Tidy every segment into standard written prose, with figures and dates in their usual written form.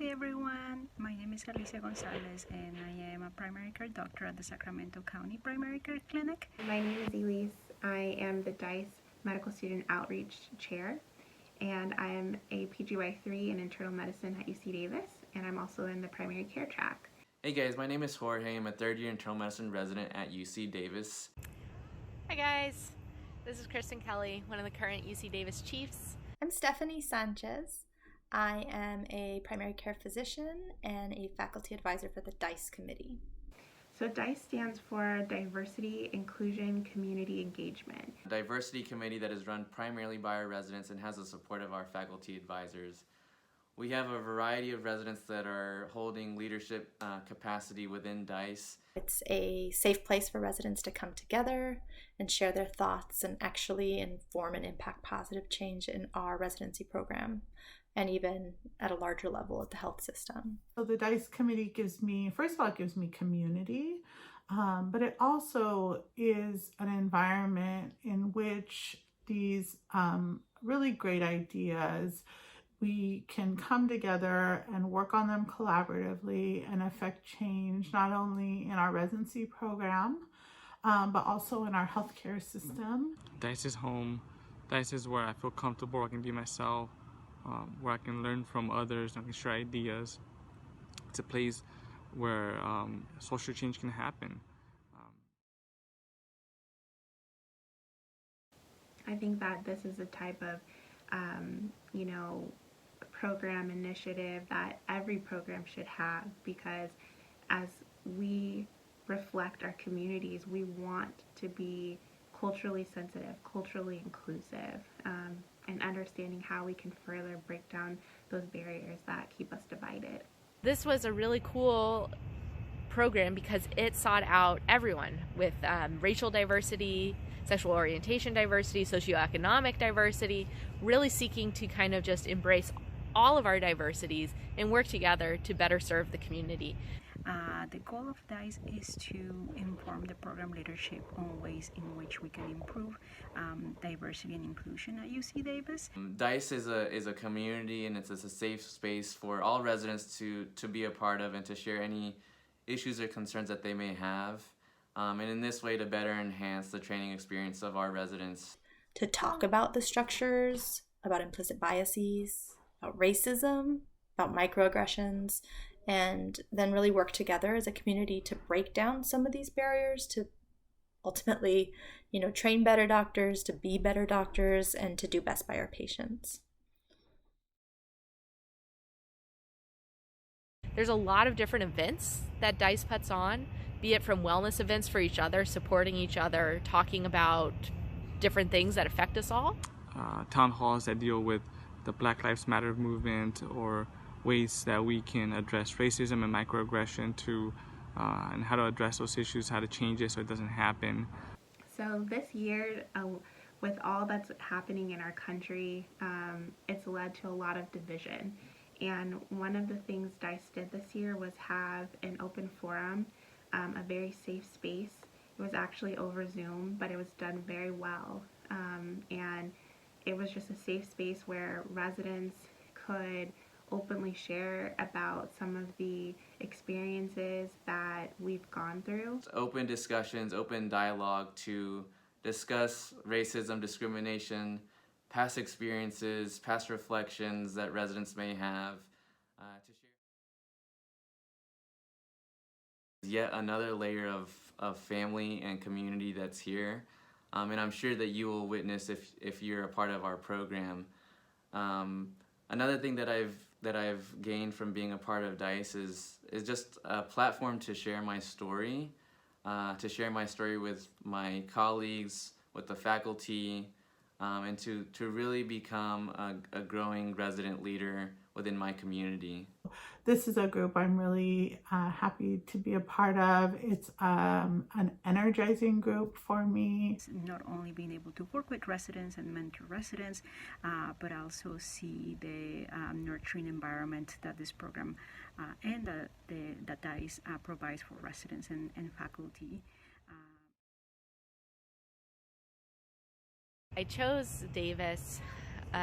Hey everyone, my name is Alicia Gonzalez and I am a primary care doctor at the Sacramento County Primary Care Clinic. My name is Elise. I am the DICE Medical Student Outreach Chair, and I am a PGY3 in internal medicine at UC Davis, and I'm also in the primary care track. Hey guys, my name is Jorge. I'm a third-year internal medicine resident at UC Davis. Hi guys, this is Kristen Kelly, one of the current UC Davis Chiefs. I'm Stephanie Sanchez. I am a primary care physician and a faculty advisor for the DICE committee. So DICE stands for Diversity, Inclusion, Community Engagement. A diversity committee that is run primarily by our residents and has the support of our faculty advisors. We have a variety of residents that are holding leadership capacity within DICE. It's a safe place for residents to come together and share their thoughts and actually inform and impact positive change in our residency program, and even at a larger level at the health system. So the DICE committee gives me, first of all, it gives me community, but it also is an environment in which these really great ideas, we can come together and work on them collaboratively and affect change, not only in our residency program, but also in our healthcare system. DICE is home. DICE is where I feel comfortable, where I can be myself, where I can learn from others, I can share ideas. It's a place where social change can happen. I think that this is a type of, program initiative that every program should have, because as we reflect our communities, we want to be culturally sensitive, culturally inclusive, and understanding how we can further break down those barriers that keep us divided. This was a really cool program because it sought out everyone with racial diversity, sexual orientation diversity, socioeconomic diversity, really seeking to kind of just embrace all of our diversities and work together to better serve the community. The goal of DICE is to inform the program leadership on ways in which we can improve diversity and inclusion at UC Davis. DICE is a community, and it's a safe space for all residents to be a part of and to share any issues or concerns that they may have. And in this way to better enhance the training experience of our residents. To talk about the structures, about implicit biases, about racism, about microaggressions, and then really work together as a community to break down some of these barriers to ultimately, train better doctors, to be better doctors, and to do best by our patients. There's a lot of different events that DICE puts on, be it from wellness events for each other, supporting each other, talking about different things that affect us all. Town halls that deal with the Black Lives Matter movement, or ways that we can address racism and microaggression and how to address those issues, how to change it so it doesn't happen. So this year, with all that's happening in our country, it's led to a lot of division. And one of the things DICE did this year was have an open forum, a very safe space. It was actually over Zoom, but it was done very well. And it was just a safe space where residents could openly share about some of the experiences that we've gone through. Open discussions, open dialogue to discuss racism, discrimination, past experiences, past reflections that residents may have, to share yet another layer of family and community that's here. And I'm sure that you will witness if you're a part of our program. Another thing that I've gained from being a part of DICE is just a platform to share my story, with my colleagues, with the faculty, and to really become a growing resident leader within my community. This is a group I'm really happy to be a part of. It's an energizing group for me. Not only being able to work with residents and mentor residents, but also see the nurturing environment that this program and that DICE provides for residents and faculty. I chose Davis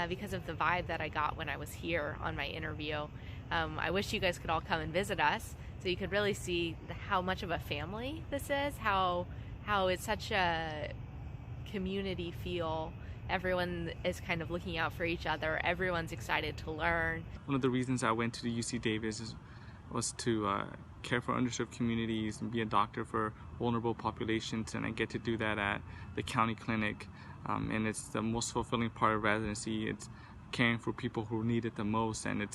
because of the vibe that I got when I was here on my interview. I wish you guys could all come and visit us so you could really see how much of a family this is, how it's such a community feel. Everyone is kind of looking out for each other. Everyone's excited to learn. One of the reasons I went to the UC Davis was to care for underserved communities and be a doctor for vulnerable populations, and I get to do that at the county clinic. And it's the most fulfilling part of residency. It's caring for people who need it the most, and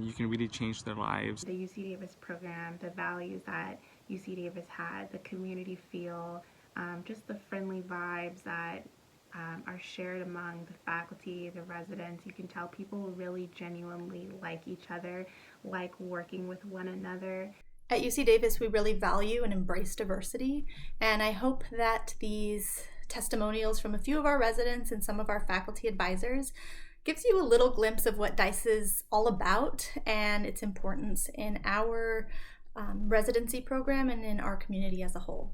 you can really change their lives. The UC Davis program, the values that UC Davis had, the community feel, just the friendly vibes that are shared among the faculty, the residents. You can tell people really genuinely like each other, like working with one another. At UC Davis, we really value and embrace diversity, and I hope that these testimonials from a few of our residents and some of our faculty advisors gives you a little glimpse of what DICE is all about and its importance in our residency program and in our community as a whole.